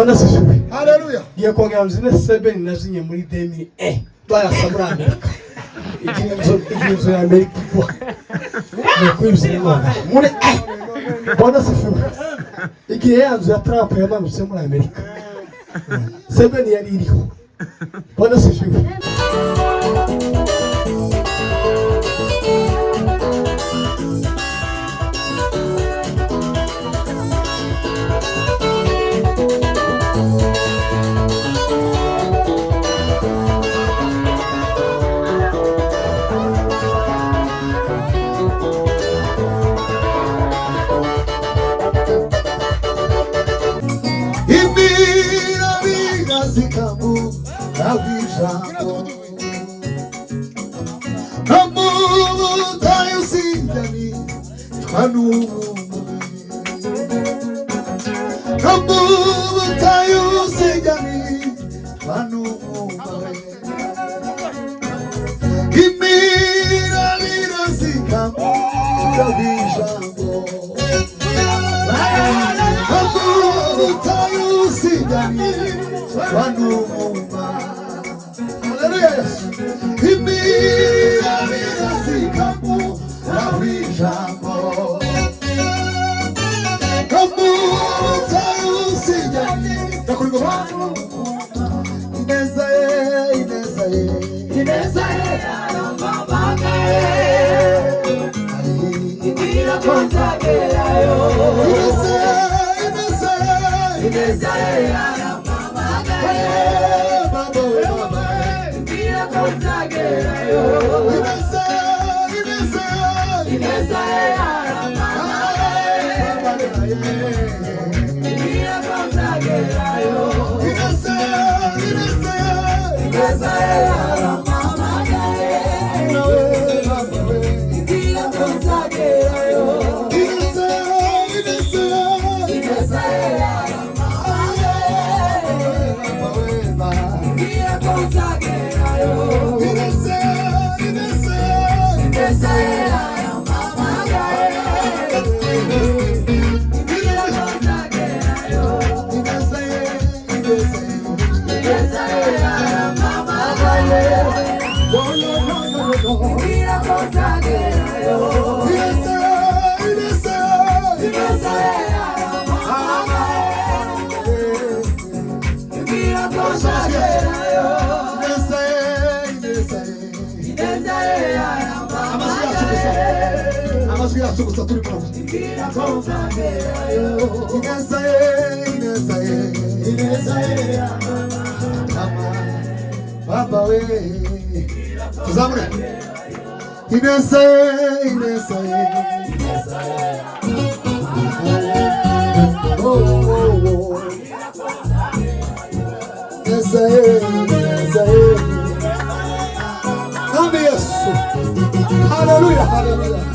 Hallelujah. Ye ko ngamzine sebe nazinye muri demi baya sabra Amerika. Ikinzo ya Amerika kwa. Ni kwibisire mwana. Muri Bwana sifiwe. Igihe yanzu ya Trump yamanutse muri Amerika. Sebe ni yari iriho. Bwana sifiwe. Baba we tuzamure Inesa Hallelujah, hallelujah.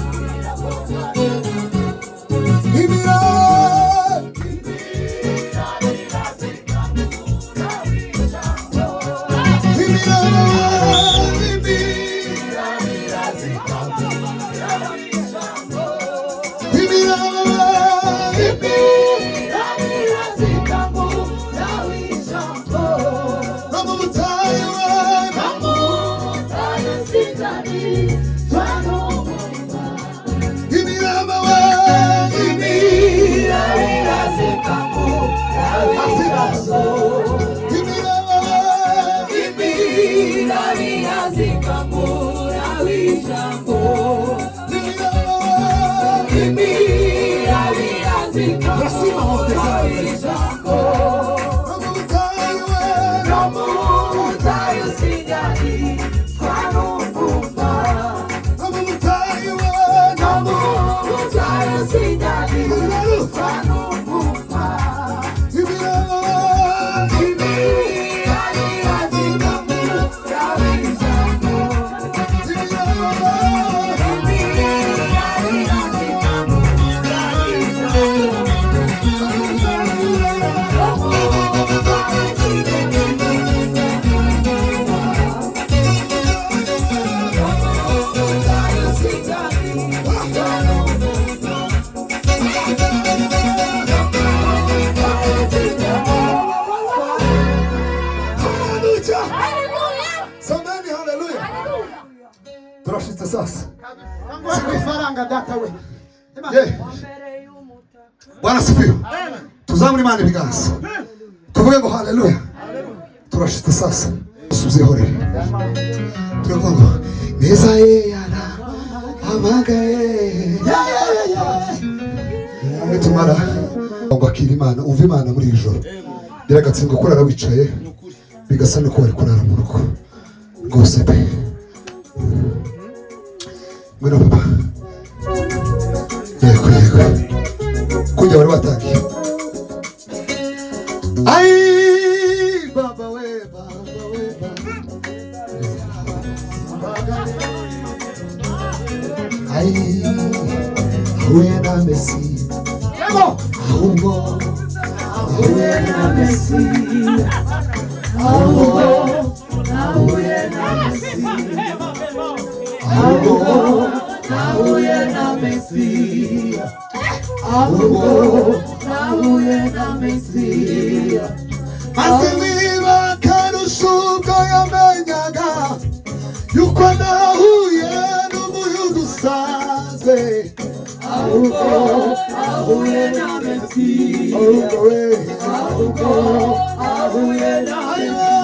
turashitse sasa. Sifaranga data we. Bwana sifiwe. Tuzamuri Imana ibiganza. Tuvuge ngo haleluya. Turashitse sasa. Subzihore. Tuvuge ngo neza ye yana amagaye. Tumara ngo akira Imana, umva Imana muri ijoro. Biragatsindwa kurara wicaye bigasa no kwari kurara mu rugo. Rwose pe. Ngwino papa. Yego. Kujya bari batangiye. Ai baba we. Ai ahuye na Messi. Yego. Ahuye na Messi. Ahuye na Messi. Ahuye na Messi. Ahuye na Messi. Asimiba karushuko yamenyaga yuko nahuye n'umuyudu usanzwe. Ahuye na Messi. Ahuye na Messi.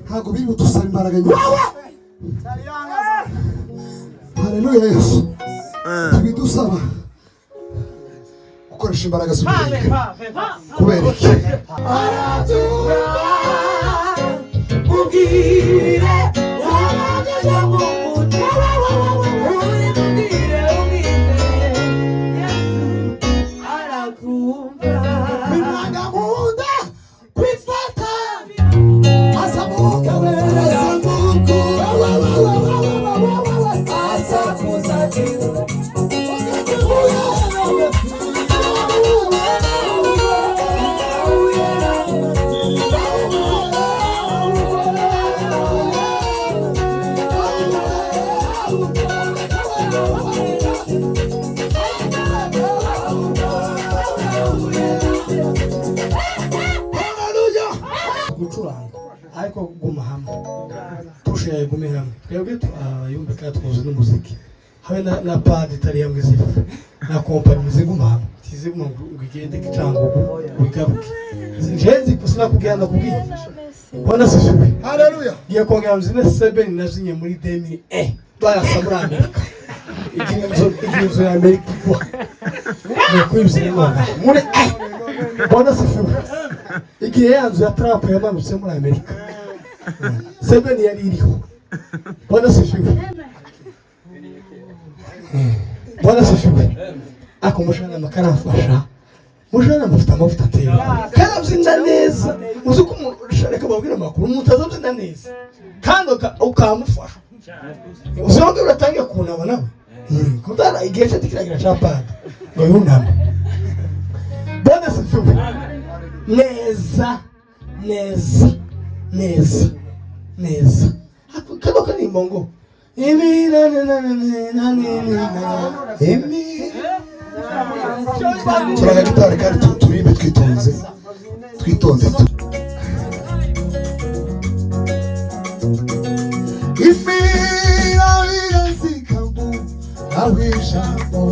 Hago biri utusaba imbaraga nyinshi. Haleluya Yesu. Tubidusaba gukoresha imbaraga z'ubwenge. Kubera iki? Ubwire wabageze mu mutima uri mubwire umwizeye Yesu arakumva. Bimwaga munda kwifata azamuka ariko guma hamwe tushaye gume hamwe twebwe yumva kandi twuzuye n'umuziki habe na padi tariya mwizifu na kompani mziguma tiziguma ngigende kitango wigaruke njenzi kusina kugenda kubwira Bwana sifiwe. Haleluya. Giye kongera mzine 7 nazinye muri demi twayasabura Amerika ikinzo ya Amerika kwa kwibisire none muri Bwana sifiwe. Igihe yanzu ya Trump yamanutse muri Amerika 7 yari iriho. Bwana sifiwe. Bwana sifiwe. Akomushana makarafasha mujana mufite amavuta atera karabyinda neza uzuko reka babwira makuru mutazabyinda neza kandi ukamufasha uzonge uratangiye kunaba nawe kudara igihe cyo tikiragira chapana ngo yunama Bwana sifiwe. Neza kado kani mongo turaga gitari kandi turibe twitonze Imira wiranzikambu awishambo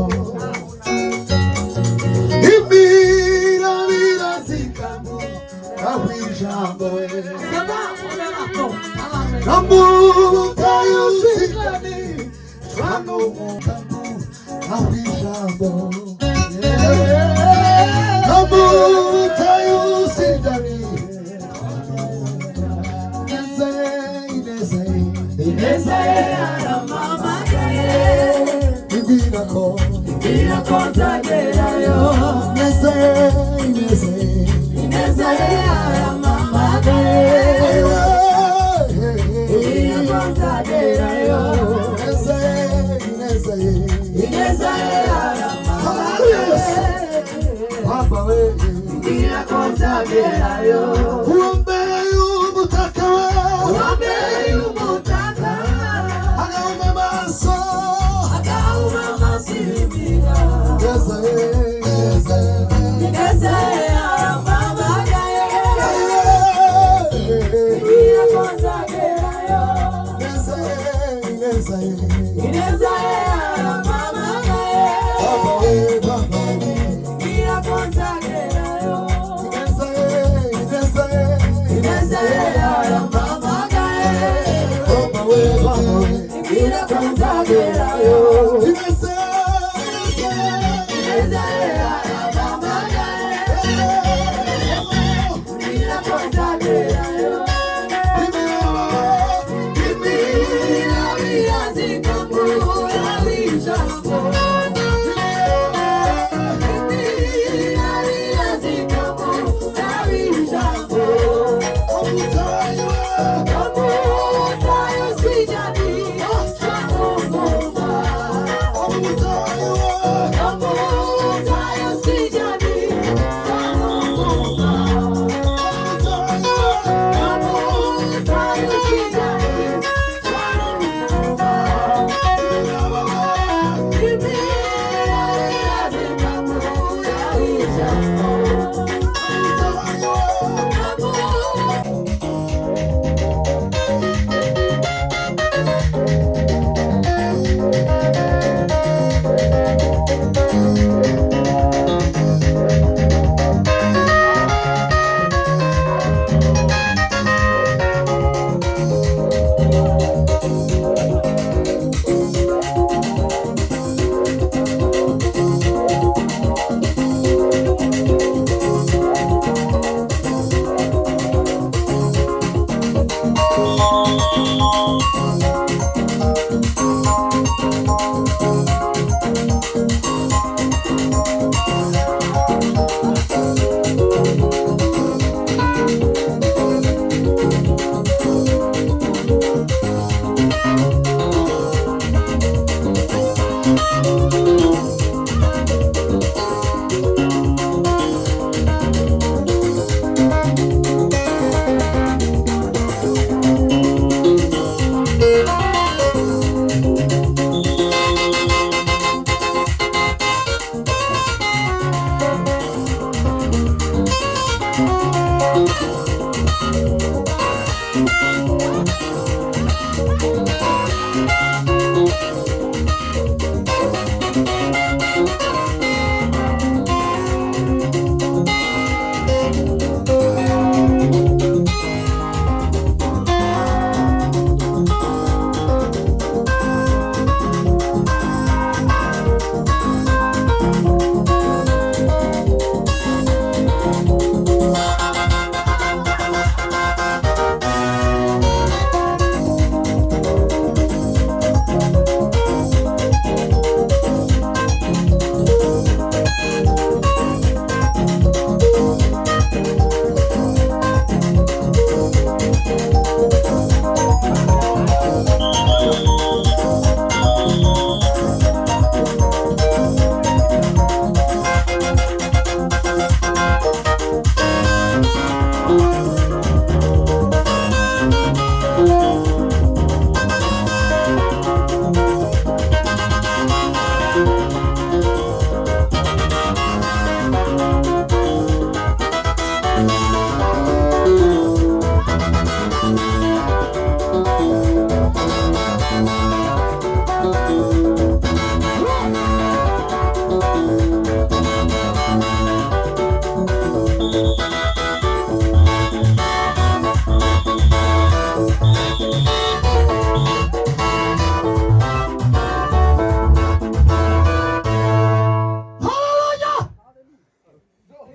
Imira wiranzikambu awishambo Nambu tayusikani Trano mukambu awishambo Nambu tayusikani Inezeye aramama gaye Ibira konzagerayo Inezeye aramama gaye Ibira konzagerayo Inezeye aramama gaye Ibira konzagerayo Uombeye umutaka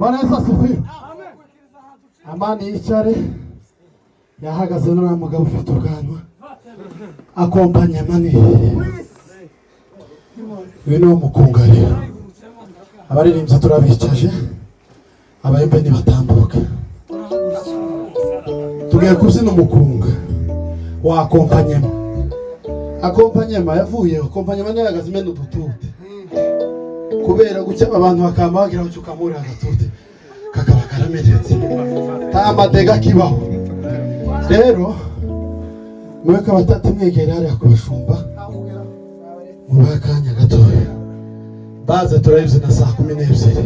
Bwana Yesu asifiwe. Amani yicare. Yahagaze n'uriya mugabo ufite ubwanwa akompanya mani. Uyu ni umukunga rero. Abaririmbyi turabicaje, abayembe nibatambuka. Tugiye kubyina umukunga wa akompanyema. Akompanyema yavuye, akompanyema ni yahagaze imena udutute. Kubera gucya abantu bakamba bagira ngo ukamuri agatute kakaba karameretse. Ta madega kibaho. Rero mweka batatu mwegera hariya kubashumba mubakanya gatoya baza turayivye na saa 12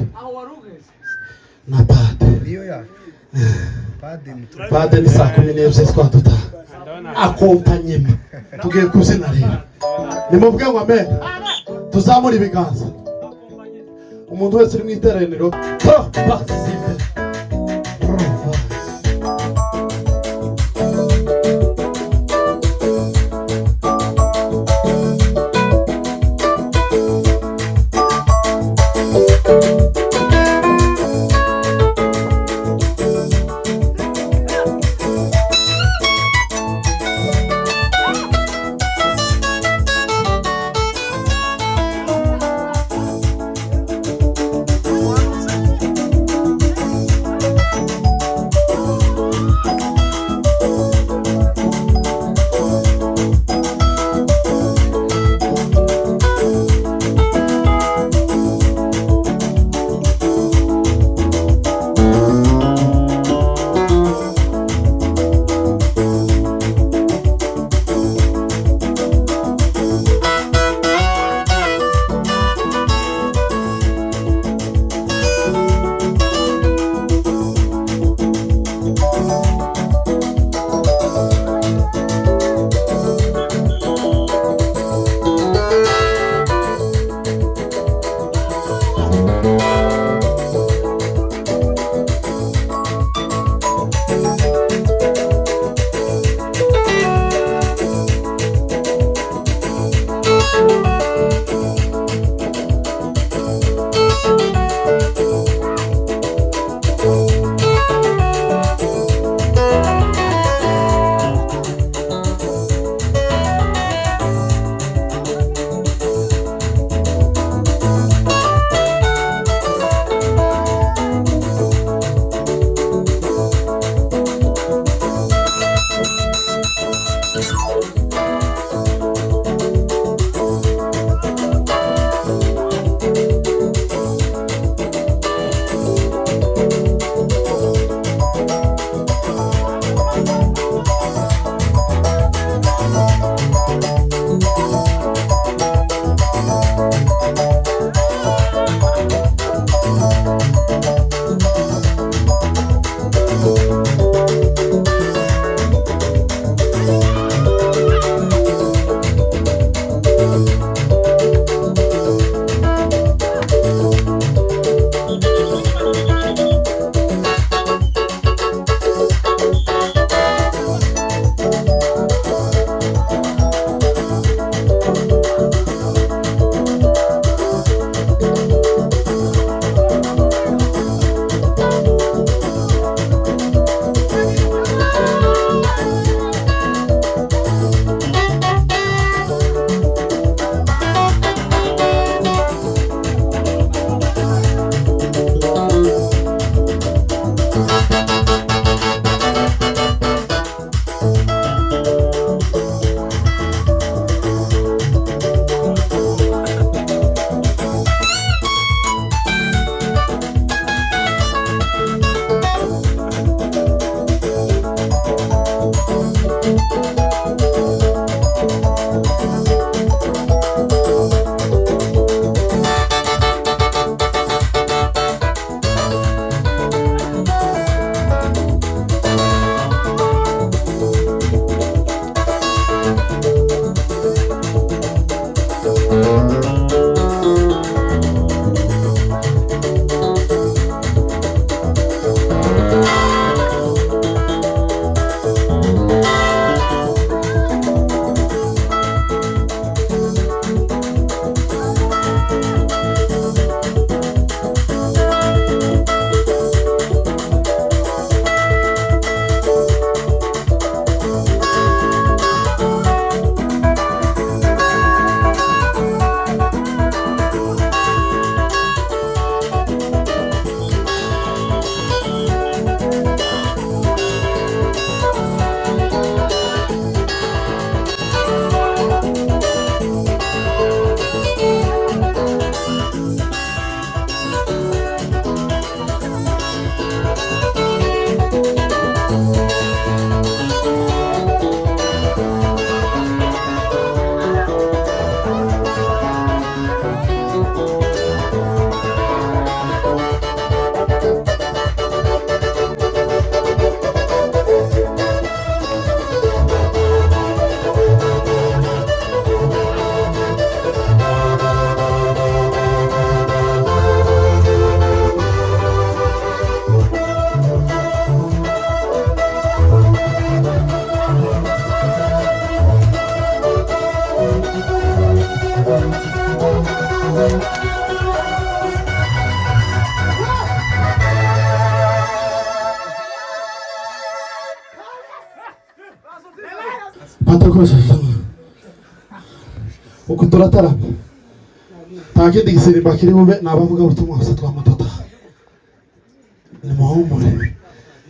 na pade ni saa 12 twaduta akompanyema tugiye kubyina rero nimuvuge ngo amen tuzamura ibiganza umuntu wese uri mu iteraniro batakoresheje uko turataramye nta kindi gisirimba kiri bube ni abavuga ubutumwa gusa twamutota ni muhumure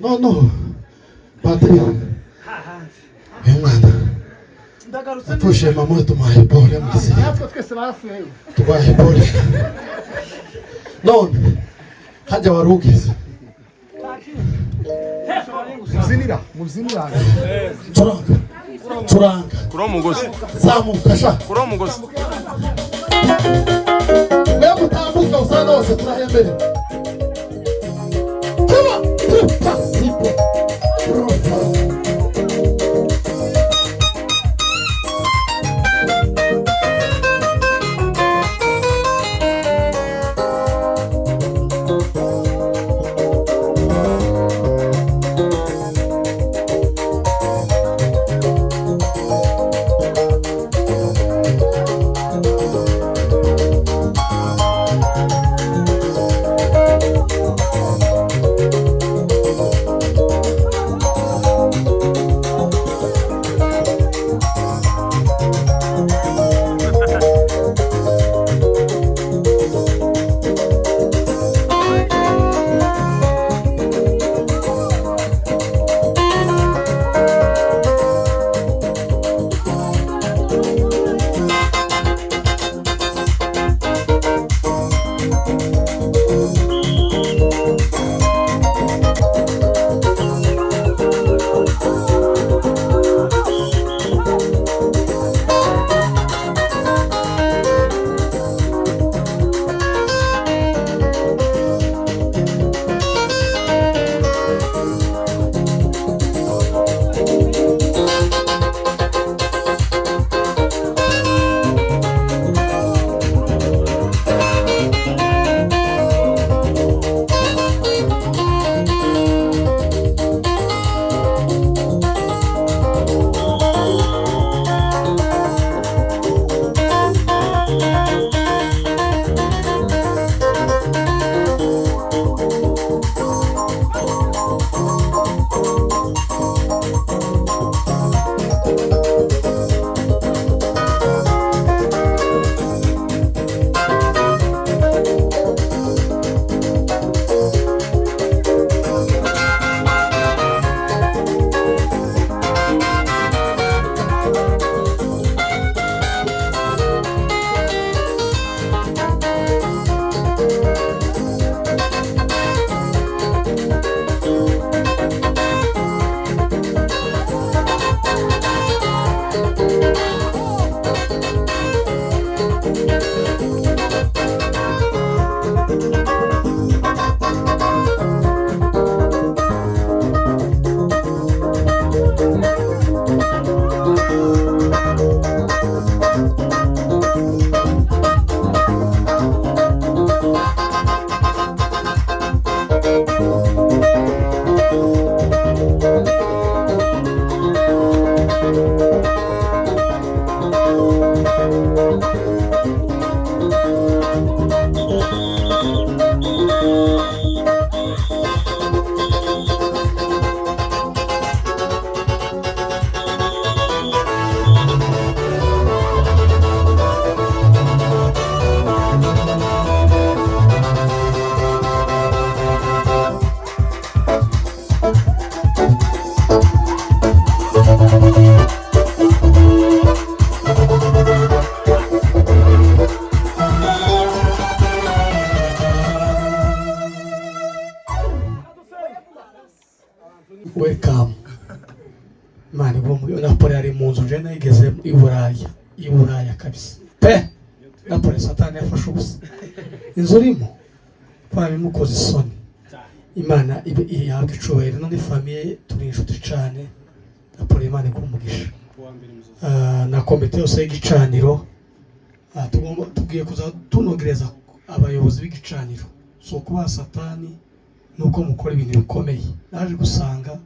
no Patri uyu mwana apfushe mama we tumuhaye pole mu gisirikare tubahe pole none hajya wari ugeze muzinira curanga kura umugozi zamuka sha kura umugozi mwe mutambuka usana wose turahembere kaba pasipo welcome mani bomu Napoli ari mu nzu je nayigeze i Buraya kabisa pe Napoli satani yafashe ubusa inzu urimo kwami mukoze isoni Imana ihabwa icubahiro none famille turi inshuti cyane Napoli Imana ikumugisha na komite yose y'igicaniro tugiye kuza tunogereza abayobozi b'igicaniro so kuba satani nuko mukora ibintu bikomeye naje gusanga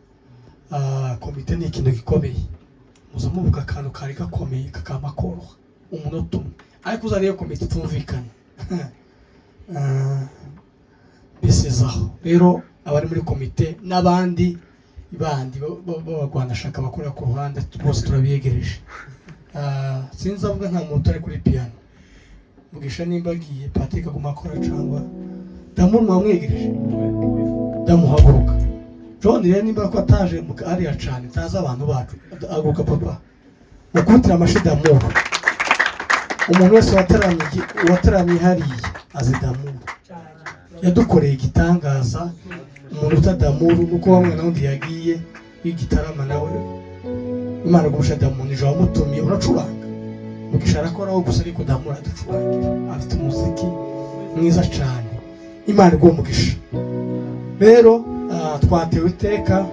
komite ni ikintu gikomeye muza muvuga akantu kari gakomeye kakama koroha umunota umwe ariko uzariyo komite tumvikana bisizaho rero abari muri komite n'abandi ibandi b'abagwanashaka bakora ku ruhande bose turabiyegereje. Sinzi avuga nta muntu ari kuri piano mugisha nimba agiye Patrick aguma akora cyangwa Damu mwamwegereje Damuhaguruka John rero nimba ko ataje ariya cyane taza abantu bacu aguruka papa mukutira amashi Damu umuntu wese wataramye hariya azi Damu yadukoreye igitangaza umuntu utadamuru nuko bamwe n'undi yagiye w'igitarama nawe Imana gusha Damu nijo wamutumiye uracuranga mugisha arakora gusa ariko Damu araducurangira afite umuziki mwiza cyane Imana igwa mugisha. Rero twatewe iteka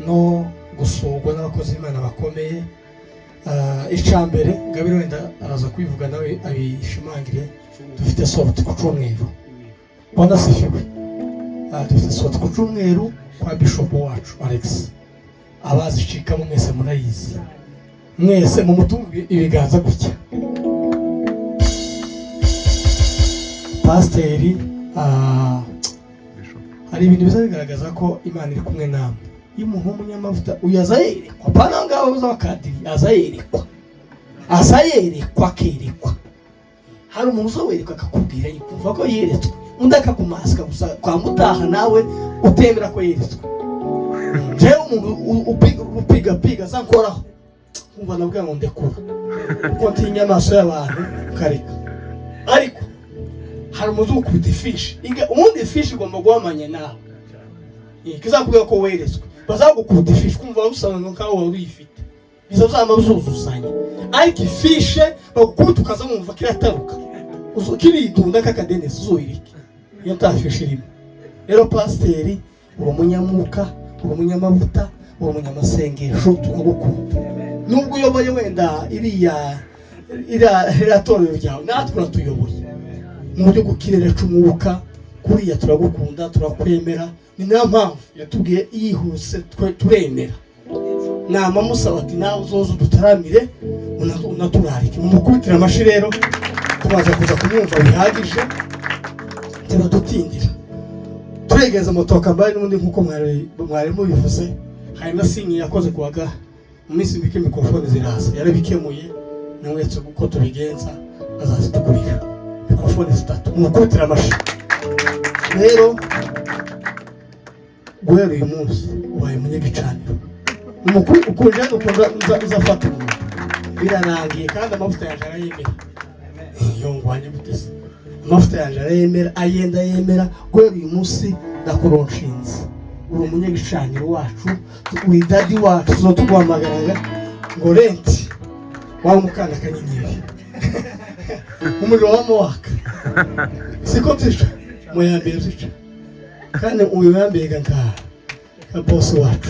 no gusugwa n'abakozi Imana bakomeye. Icambere Ngabire wenda araza kwivuga nawe abishimangire dufite sorti ku cyumweru. Bwana sifiwe. Dufite sorti ku cyumweru kwa Bishop wacu Alex. Abazicika mwese murayizi. Mwese mu mutungo ibiganza gutya. Pasiteri hari ibintu biza bigaragaza ko Imana iri kumwe namwe. Iyo umuntu w'umunyamavuta uyazayerekwa apana ngabo uzabakadiri azayerekwa akerekwa. Hari umuntu uzawerekwa akakubwira yikumva ko yeretswe undi akakumasika gusa kwa mutaha nawe utemera ko yeretswe. Jewe umuntu upiga zankoraho kumva nabwo ngo ndekura uko ntinya amaso y'abantu kareka ariko hari umuzi ukubita ifishi ubundi ifishi igomba guhamanya nawe kizakubwira ko weretswe bazagukubita ifishi kumva usanga nkaho wari uyifite biza uzama uzuzuzanya ariko ifishe bagukubita ukaza mwumva kirataruka kiridunda kakadenesi uzoyirike iyo ntafishi irimo. Rero pasiteri uri umunyamuka uri umunyamavuta uri umunyamasengesho tukagukunda nubwo uyoboye wenda iriya torero ryawe natwe uratuyoboye mu buryo bw'ikirere cy'umwuka kuriya turagukunda turakwemera ni nayo mpamvu yatubwiye yihuse turemera nama musaba ati nawe uzoze udutaramire unaturarike mumukubitira amashi. Rero tumaze kuza kumwumva bihagije turadutindira turegeza motoka mbaye n'ubundi nk'uko mwari mubivuze hari na sinyi yakoze kuwaga mu minsi mike mikrofone ziraza yarabikemuye namwetse uko tubigenza azazitugurira mikrofone 3 mukubitira amashi. Rero guhera uyu munsi ubaye munyegicaniro umukuru ukunje uzafata umuntu birarangiye kandi amavuta yaje arayemera yongwanye gutese amavuta yaje arayemera ayenda yemera guhera uyu munsi ndakuronshinze uri umunyegicaniro wacu uri dadi wacu zo tuguhamagaraga ngo renti wawe mukanda kanyenyeri umuriro w'amawaka siko tica muyambere tica kandi uyu yambega nka boss wacu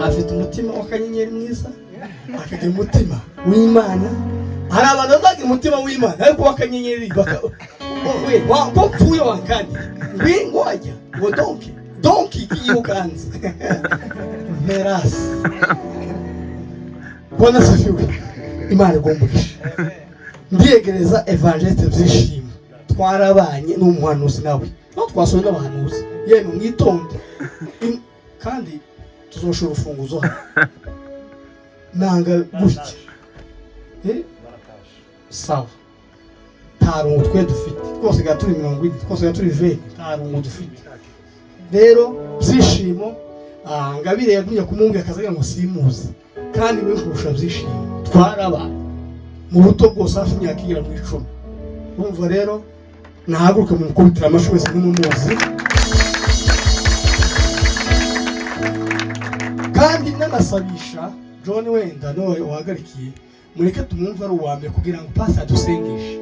afite umutima w'akanyenyeri mwiza akagira umutima w'Imana. Hari abantu bazagira umutima w'Imana ariko w'akanyenyeri wapfuye wankandi ngwingo wajya ngo donki kiyukanze merasi. Bwana sifiwe. Imana igomburisha ndiyegereza evangeliste byishimo twarabanye n'umuhanuzi nawe no twasohoye n'abahanuzi yemwe mwitonde kandi tuzoshora urufunguzo nanga gutya sawa ntarungu twe dufite twose gaturi 20 twose gaturi 20 ntarungu dufite. Rero byishimo Ngabire yagumye kumubwira akazaga ngo simuzi kandi we kurusha byishimo twarabanye mu buto bwose hafi imyaka igera mu 10. Urumva rero nahaguruka mu kubitira amashuri wese n'umuzi kandi n'amasabisha John wenda no wahagarikiye mureke tumwumva ari uwambere kugira ngo pasi adusengeshe